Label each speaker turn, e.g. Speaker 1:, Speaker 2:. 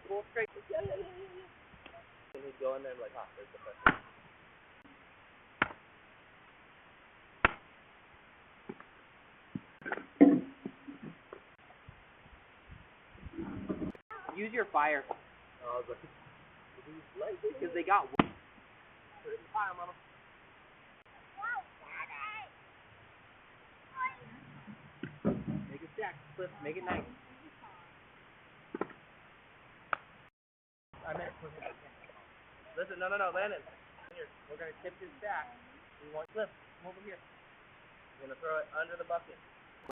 Speaker 1: Pull straight. Yeah. And he'd go in there and like, there's the pressure. Use your fire. Because they got. Put it in the fire, mama. Make it stack. Flip. Make it nice. I meant put it in. Listen, no, Landon. Here, we're gonna tip this stack. We want flip. Come over here. We're gonna throw it under the bucket.